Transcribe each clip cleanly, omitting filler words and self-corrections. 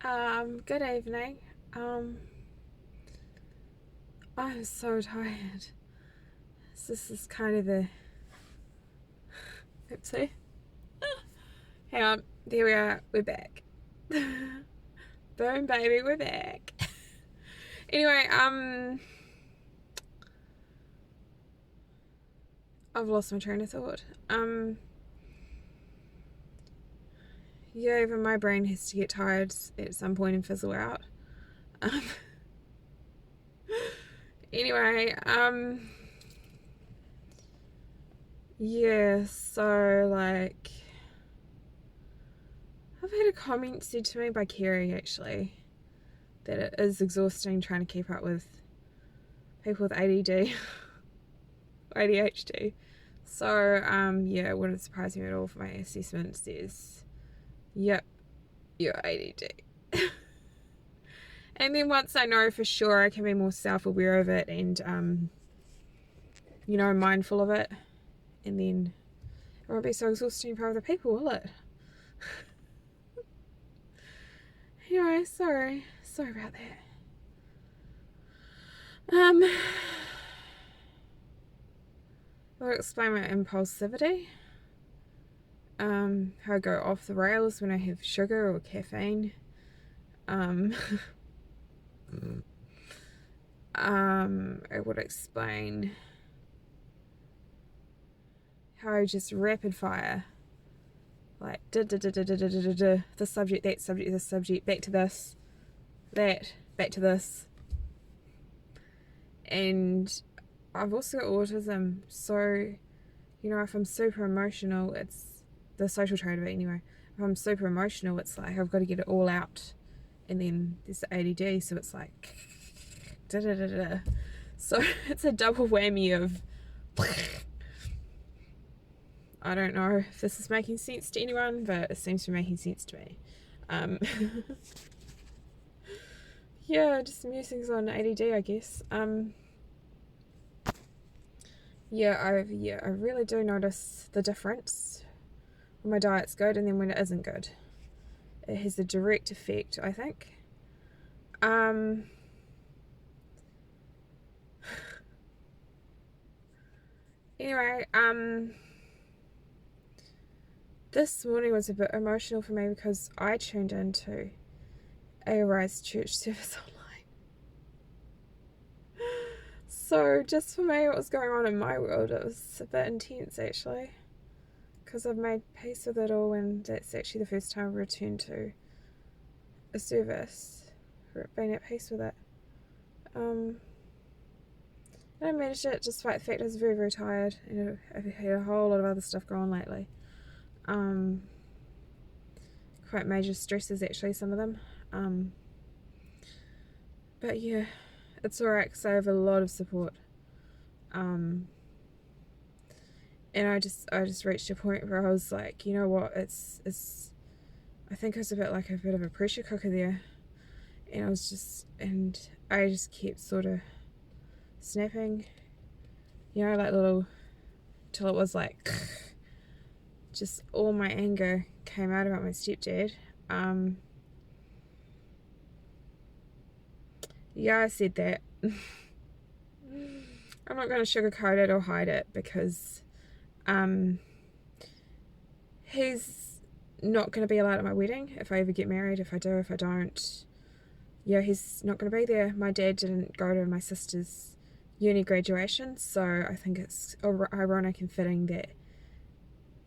Good evening. Um, I'm so tired. This is kind of a oopsie. Hang on, there we are. We're back. Boom, baby, we're back. Anyway, I've lost my train of thought. Yeah, even my brain has to get tired at some point and fizzle out. Um, anyway, yeah. So like, I've had a comment said to me by Kerry actually that it is exhausting trying to keep up with people with ADD, ADHD. So, yeah, it wouldn't surprise me at all if my assessment says, yep, you're ADD. And then once I know for sure, I can be more self-aware of it and, mindful of it. And then it won't be so exhausting for other people, will it? Anyway, sorry about that. I'll explain my impulsivity. How I go off the rails when I have sugar or caffeine. I would explain how I just rapid fire, like the subject, that subject, this subject, back to this, that, back to this. And I've also got autism, so if I'm super emotional, it's the social trait of it anyway. If I'm super emotional, it's like I've got to get it all out, and then there's the ADD, so it's like da da da da. So it's a double whammy of. I don't know if this is making sense to anyone, but it seems to be making sense to me. Yeah, just musings on ADD, I guess. I really do notice the difference when my diet's good and then when it isn't good. It has a direct effect, I think. Anyway, this morning was a bit emotional for me because I tuned into a Rise Church service online. So just for me, what was going on in my world, it was a bit intense actually, because I've made peace with it all, and that's actually the first time I've returned to a service, being at peace with it. And I managed it despite the fact I was very, very tired, and I've had a whole lot of other stuff going on lately. Quite major stresses actually, some of them. But yeah, it's alright because I have a lot of support. And I just reached a point where I was like, you know what, it's I think it was a bit of a pressure cooker there, and I just kept sort of snapping, like little, till it was like just all my anger came out about my stepdad. Yeah, I said that. I'm not going to sugarcoat it or hide it because he's not going to be allowed at my wedding if I ever get married. If I do, if I don't, yeah, he's not going to be there. My dad didn't go to my sister's uni graduation, so I think it's ironic and fitting that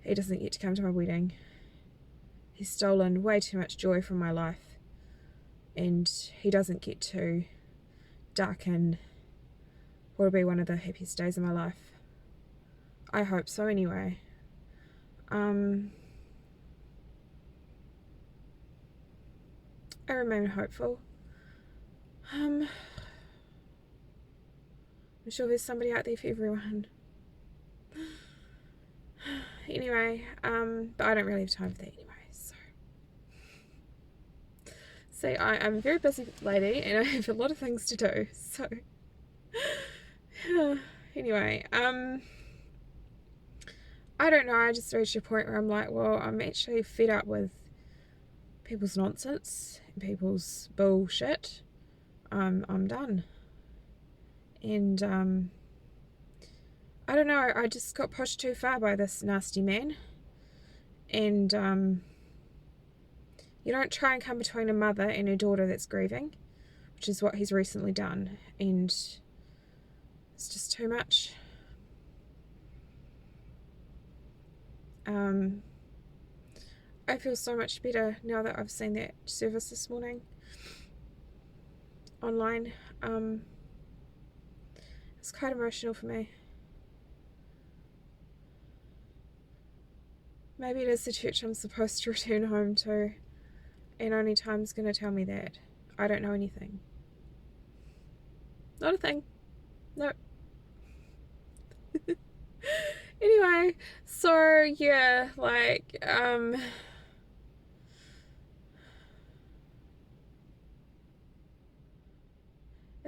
he doesn't get to come to my wedding. He's stolen way too much joy from my life, and he doesn't get to darken what will be one of the happiest days of my life. I hope so anyway. I remain hopeful. I'm sure there's somebody out there for everyone. Anyway, but I don't really have time for that anyway, so. See, I'm a very busy lady and I have a lot of things to do, so. Anyway, I don't know, I just reached a point where I'm like, well, I'm actually fed up with people's nonsense and people's bullshit, I'm done. And I don't know, I just got pushed too far by this nasty man. And you don't try and come between a mother and her daughter that's grieving, which is what he's recently done. And it's just too much. I feel so much better now that I've seen that service this morning online. It's quite emotional for me. Maybe it is the church I'm supposed to return home to, and only time's going to tell me that. I don't know anything. Not a thing. Nope. Anyway, so yeah, like, and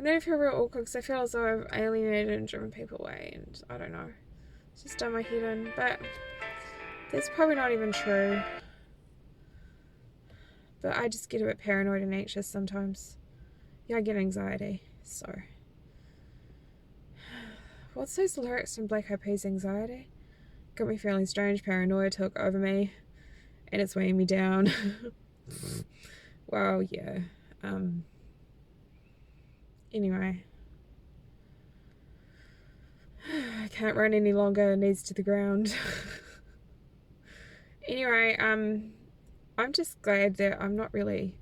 then I feel real awkward because I feel as though I've alienated and driven people away, and I don't know. It's just done my head in, but that's probably not even true. But I just get a bit paranoid and anxious sometimes. Yeah, I get anxiety, so. What's those lyrics from Black Eyed Peas, Anxiety? Got me feeling strange, paranoia took over me, and it's weighing me down. Well, yeah. Anyway. I can't run any longer, knees to the ground. Anyway, I'm just glad that I'm not really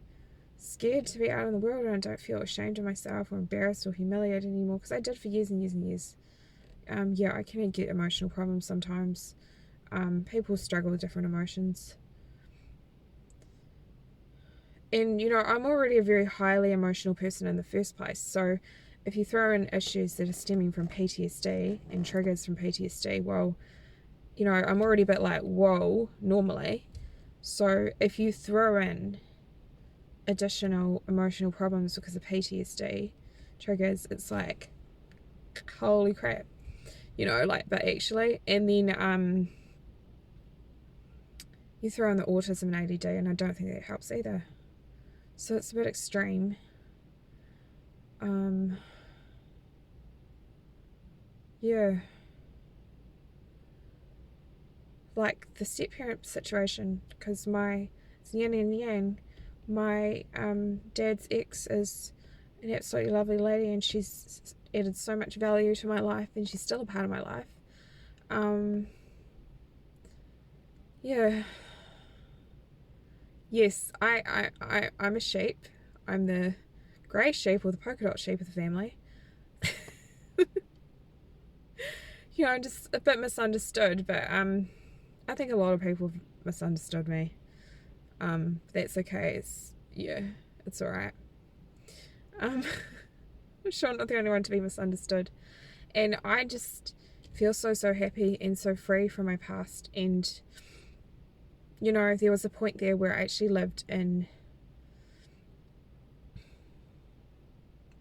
scared to be out in the world, and I don't feel ashamed of myself or embarrassed or humiliated anymore, because I did for years and years and years. Yeah, I can get emotional problems sometimes. People struggle with different emotions. And, you know, I'm already a very highly emotional person in the first place, so if you throw in issues that are stemming from PTSD and triggers from PTSD, well, you know, I'm already a bit like, whoa, normally. So if you throw in additional emotional problems because of PTSD triggers, it's like, holy crap. You know, like, but actually, and then you throw in the autism and ADD, and I don't think that helps either. So it's a bit extreme. Yeah. Like the step parent situation, because it's yin and yang. My dad's ex is an absolutely lovely lady, and she's added so much value to my life, and she's still a part of my life. Yeah. Yes, I'm a sheep. I'm the grey sheep or the polka dot sheep of the family. You know, I'm just a bit misunderstood, but I think a lot of people have misunderstood me. That's okay. It's alright. I'm sure I'm not the only one to be misunderstood. And I just feel so happy and so free from my past. And, you know, there was a point there where I actually lived in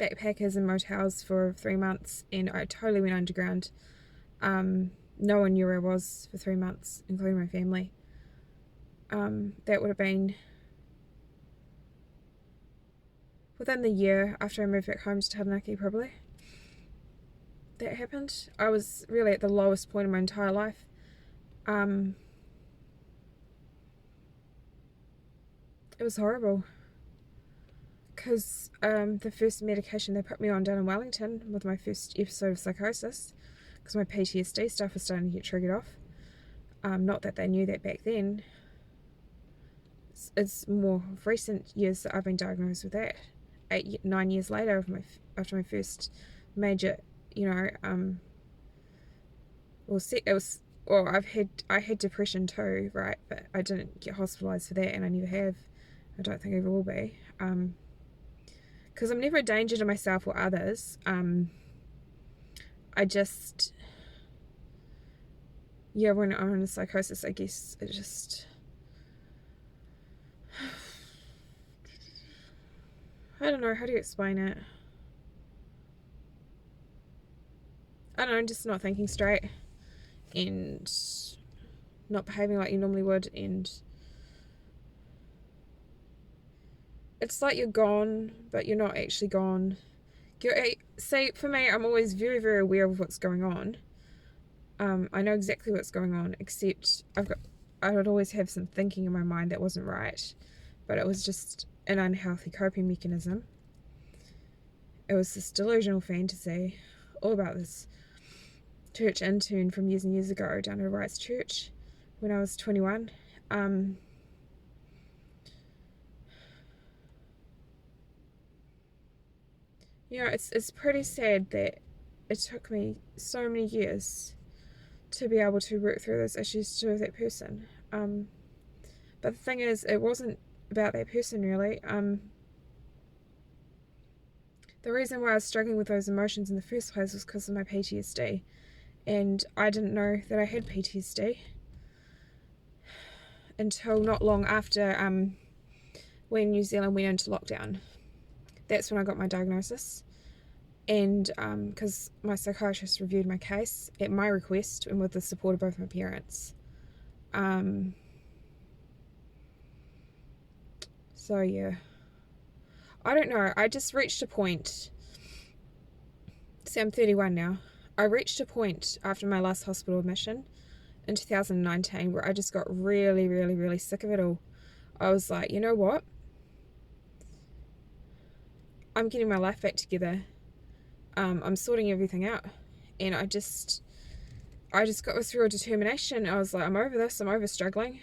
backpackers and motels for 3 months, and I totally went underground. No one knew where I was for 3 months, including my family. That would have been within the year after I moved back home to Taranaki, probably. That happened. I was really at the lowest point in my entire life. It was horrible. Because the first medication they put me on down in Wellington with my first episode of psychosis, because my PTSD stuff was starting to get triggered off. Not that they knew that back then. It's more recent years that I've been diagnosed with that. 9 years later, after my first major, you know, I had depression too, right? But I didn't get hospitalized for that, and I never have. I don't think I ever will be. Because I'm never a danger to myself or others. I just, yeah, when I'm in a psychosis, I guess it just, I don't know, how do you explain it? I don't know, just not thinking straight and not behaving like you normally would, and it's like you're gone, but you're not actually gone. See, for me, I'm always very, very aware of what's going on. I know exactly what's going on, except I would always have some thinking in my mind that wasn't right, but it was just an unhealthy coping mechanism. It was this delusional fantasy, all about this church intern from years and years ago down at a Rights Church when I was 21. It's pretty sad that it took me so many years to be able to work through those issues to that person. But the thing is, it wasn't about that person really. The reason why I was struggling with those emotions in the first place was because of my PTSD, and I didn't know that I had PTSD until not long after when New Zealand went into lockdown. That's when I got my diagnosis, and because my psychiatrist reviewed my case at my request and with the support of both my parents. So yeah, I don't know, I just reached a point. See, I'm 31 now. I reached a point after my last hospital admission in 2019 where I just got really, really, really sick of it all. I was like, you know what? I'm getting my life back together. I'm sorting everything out. And I just got this real determination. I was like, I'm over this. I'm over struggling.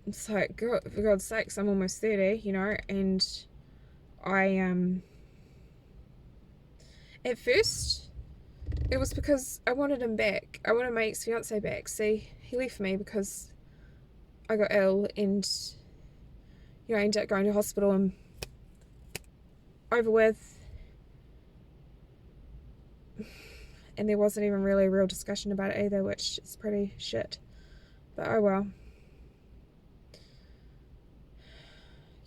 It's like, God, for God's sakes, I'm almost 30, and I, at first, it was because I wanted him back. I wanted my ex-fiance back. See, he left me because I got ill and, I ended up going to hospital and over with. And there wasn't even really a real discussion about it either, which is pretty shit. But oh well.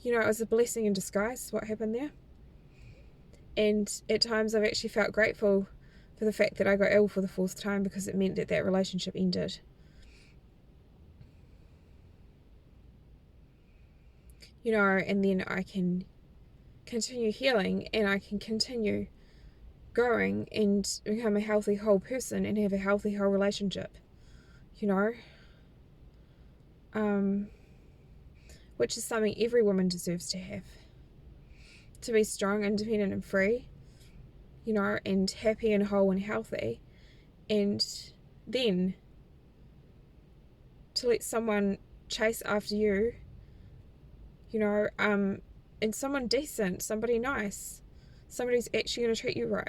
It was a blessing in disguise what happened there. And at times I've actually felt grateful for the fact that I got ill for the 4th time, because it meant that that relationship ended. And then I can continue healing and I can continue growing and become a healthy whole person and have a healthy whole relationship, which is something every woman deserves to have. To be strong, independent and free, and happy and whole and healthy, and then to let someone chase after you, and someone decent, somebody nice, somebody who's actually going to treat you right.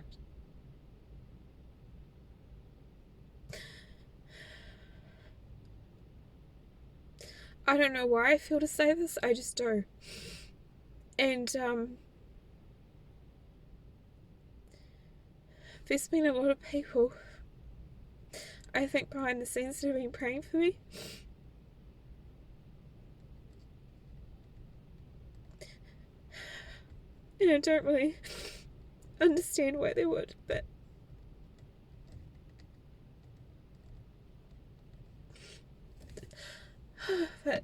I don't know why I feel to say this, I just do. And there's been a lot of people, I think, behind the scenes that have been praying for me. And I don't really understand why they would, but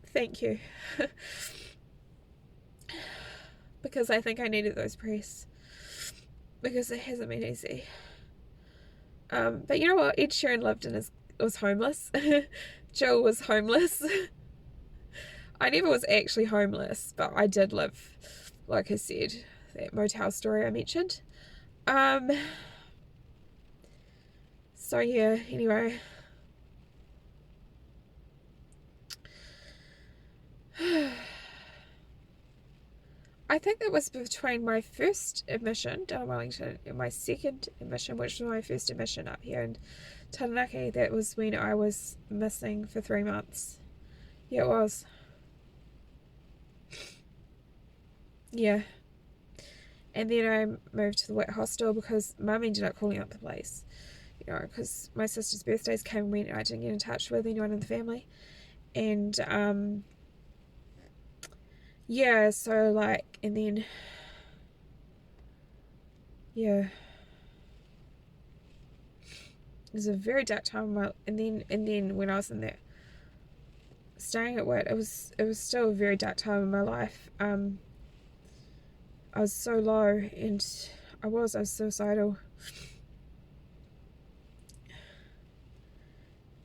thank you. Because I think I needed those prayers. Because it hasn't been easy. But you know what? Ed Sheeran lived and was homeless. Jill was homeless. I never was actually homeless, but I did live, like I said, that motel story I mentioned. So yeah, anyway. I think that was between my first admission down in Wellington and my second admission, which was my first admission up here in Taranaki. That was when I was missing for 3 months. Yeah, it was. Yeah. And then I moved to the wet hostel because Mum ended up calling up the place. Because my sister's birthdays came and went and I didn't get in touch with anyone in the family. And, yeah, so like, and then, yeah, it was a very dark time. And then when I was in there staying at Wit, it was still a very dark time in my life. I was so low, and I was suicidal.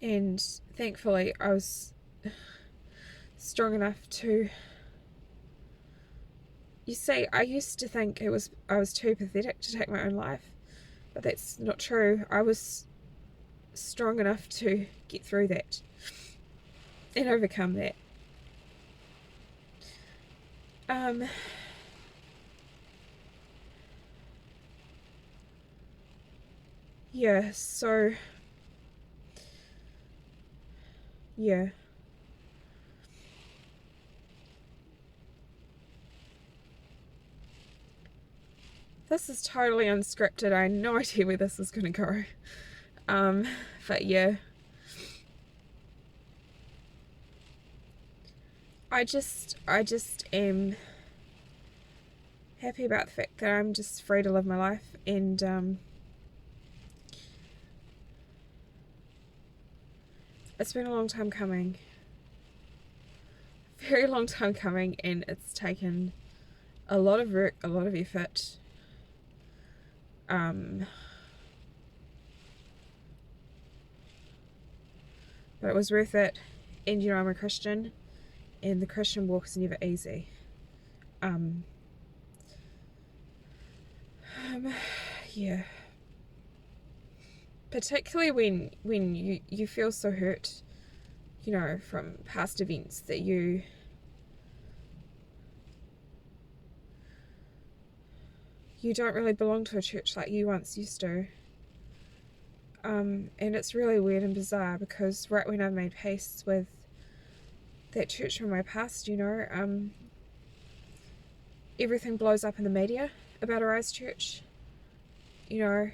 And thankfully I was strong enough to, you see, I used to think I was too pathetic to take my own life, but that's not true. I was strong enough to get through that and overcome that. Yeah, so yeah. This is totally unscripted. I had no idea where this was going to go. But yeah. I just am happy about the fact that I'm just free to live my life, and it's been a long time coming. Very long time coming, and it's taken a lot of work, a lot of effort. But it was worth it. And I'm a Christian, and the Christian walk is never easy. Yeah. Particularly when you feel so hurt, from past events that you don't really belong to a church like you once used to. And it's really weird and bizarre, because right when I've made peace with that church from my past, everything blows up in the media about Arise Church, and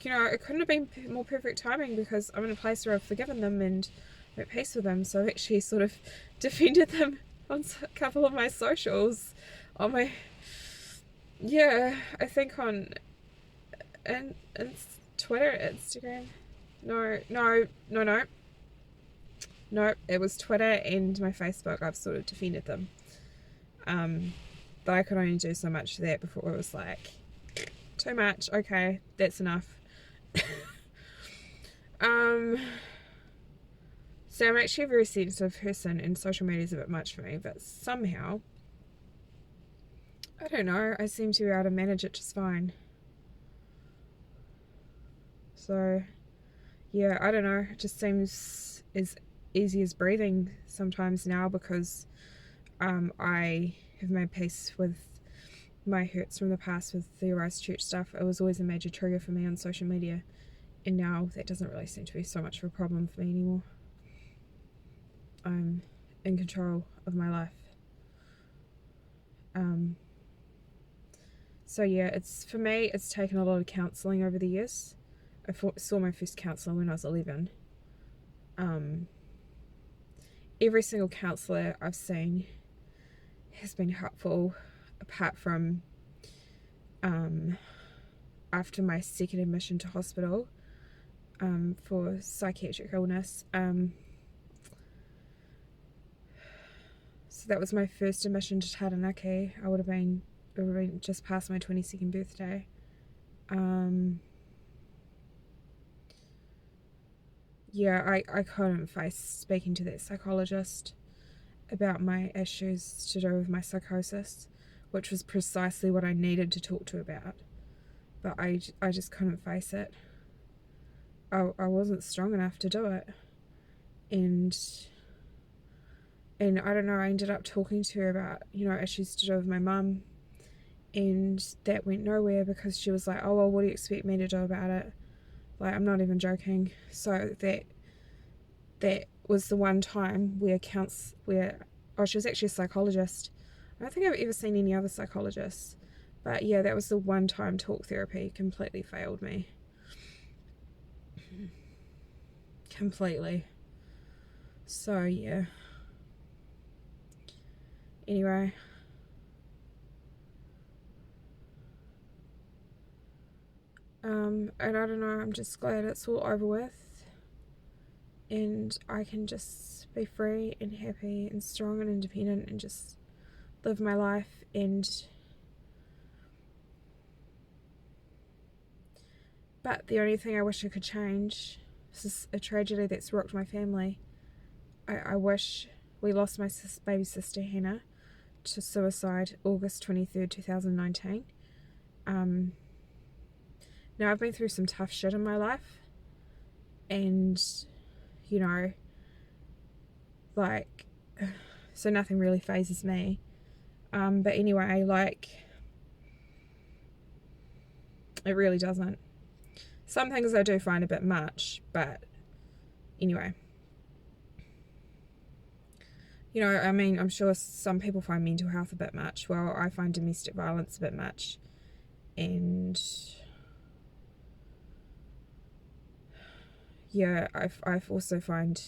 it couldn't have been more perfect timing, because I'm in a place where I've forgiven them and I'm at peace with them. So I've actually sort of defended them on a couple of my socials, on my, I think on Twitter, Instagram. No, it was Twitter and my Facebook. I've sort of defended them. But I could only do so much to that before it was like, too much. Okay, that's enough. So I'm actually a very sensitive person, and social media is a bit much for me, but somehow, I don't know, I seem to be able to manage it just fine. So yeah, I don't know, it just seems as easy as breathing sometimes now, because I have made peace with my hurts from the past with the Arise Church stuff. It was always a major trigger for me on social media, and now that doesn't really seem to be so much of a problem for me anymore. I'm in control of my life. So yeah, for me, it's taken a lot of counselling over the years. I saw my first counsellor when I was 11. Every single counsellor I've seen has been helpful, apart from after my second admission to hospital for psychiatric illness. So that was my first admission to Taranaki. I would have been just past my 22nd birthday. I couldn't face speaking to that psychologist about my issues to do with my psychosis, which was precisely what I needed to talk to about. But I just couldn't face it. I wasn't strong enough to do it. And I don't know, I ended up talking to her about, issues to do with my mum, and that went nowhere, because she was like, oh, well, what do you expect me to do about it? Like, I'm not even joking. So that was the one time where she was actually a psychologist. I don't think I've ever seen any other psychologists. But yeah, that was the one time talk therapy completely failed me. Completely. So yeah. Anyway. And I don't know, I'm just glad it's all over with, and I can just be free and happy and strong and independent and just live my life, but the only thing I wish I could change, this is a tragedy that's rocked my family. I wish we lost my baby sister Hannah to suicide August 23rd, 2019. Now I've been through some tough shit in my life, and you know, like, so nothing really phases me. But anyway, like, it really doesn't. Some things I do find a bit much, but anyway. You know, I mean, I'm sure some people find mental health a bit much. Well, I find domestic violence a bit much. And yeah, I've also find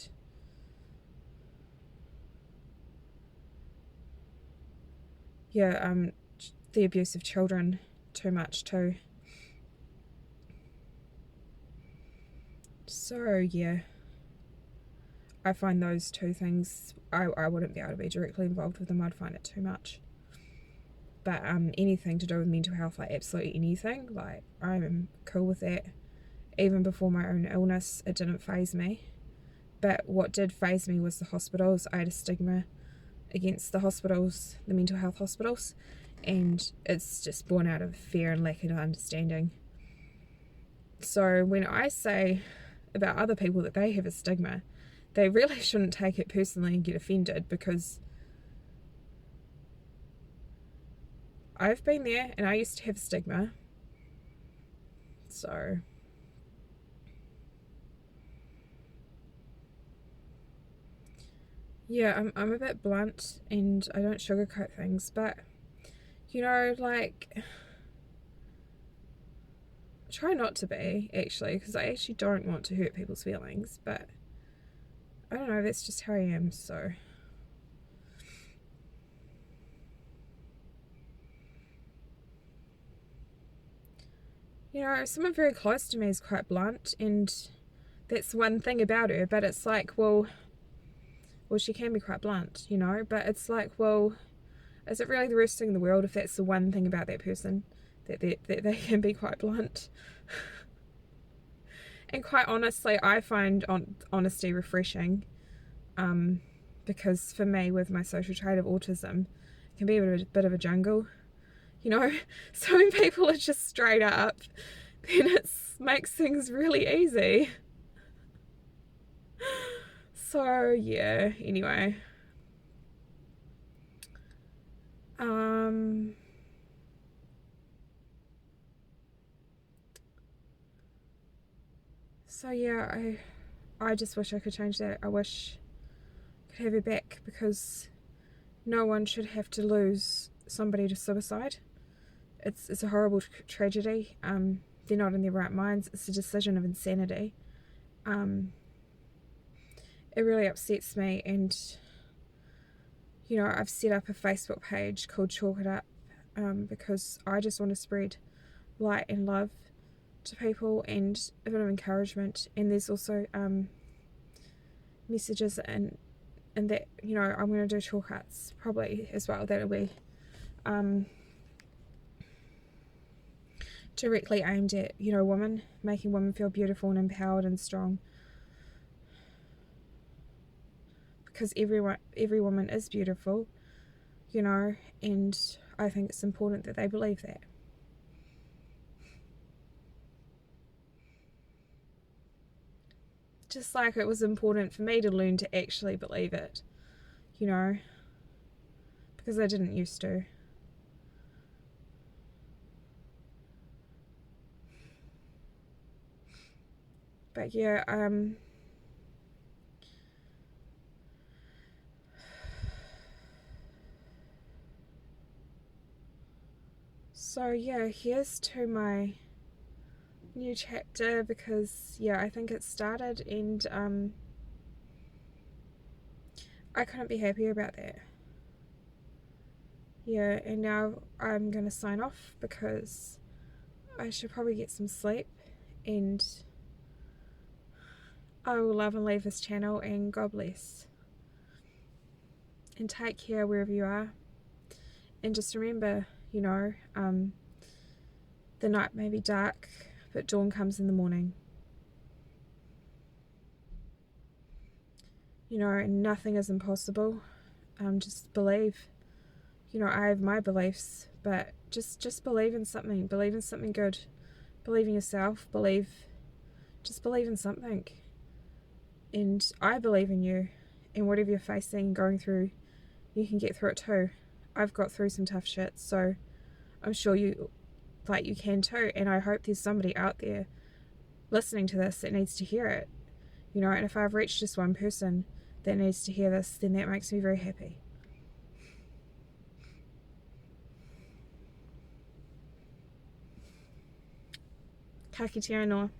the abuse of children too much too. So yeah, I find those two things, I wouldn't be able to be directly involved with them. I'd find it too much. But anything to do with mental health, like absolutely anything, like I'm cool with that. Even before my own illness, it didn't faze me. But what did faze me was the hospitals. I had a stigma against the hospitals, the mental health hospitals, and it's just born out of fear and lack of understanding. So when I say about other people that they have a stigma, they really shouldn't take it personally and get offended, because I've been there and I used to have a stigma. So yeah, I'm a bit blunt and I don't sugarcoat things, but you know, like, I try not to be, actually, because I actually don't want to hurt people's feelings, but I don't know, that's just how I am. So you know, someone very close to me is quite blunt, and that's one thing about her, but it's like, well, she can be quite blunt, you know, but it's like, well, is it really the worst thing in the world if that's the one thing about that person, that they can be quite blunt? And quite honestly, I find honesty refreshing, because for me, with my social trait of autism, it can be a bit of a jungle, you know. So when people are just straight up, then it makes things really easy. So yeah, anyway. So yeah, I just wish I could change that. I wish I could have her back, because no one should have to lose somebody to suicide. It's a horrible tragedy. They're not in their right minds. It's a decision of insanity. It really upsets me, and you know, I've set up a Facebook page called Chalk It Up, because I just want to spread light and love to people and a bit of encouragement. And there's also messages and that, you know, I'm going to do chalk arts probably as well. That'll be directly aimed at, you know, women, making women feel beautiful and empowered and strong, because every woman is beautiful, you know, and I think it's important that they believe that. Just like it was important for me to learn to actually believe it, you know, because I didn't used to. But yeah, so yeah, here's to my new chapter, because yeah, I think it started, and I couldn't be happier about that. Yeah, and now I'm gonna sign off, because I should probably get some sleep, and I will love and leave this channel, and God bless, and take care wherever you are. And just remember, you know, the night may be dark, but dawn comes in the morning. You know, and nothing is impossible. Just believe. You know, I have my beliefs, but just believe in something. Believe in something good. Believe in yourself. Just believe in something. And I believe in you. And whatever you're facing, going through, you can get through it too. I've got through some tough shit, so I'm sure you can too. And I hope there's somebody out there listening to this that needs to hear it. You know, and if I've reached just one person that needs to hear this, then that makes me very happy. Ka kite anō.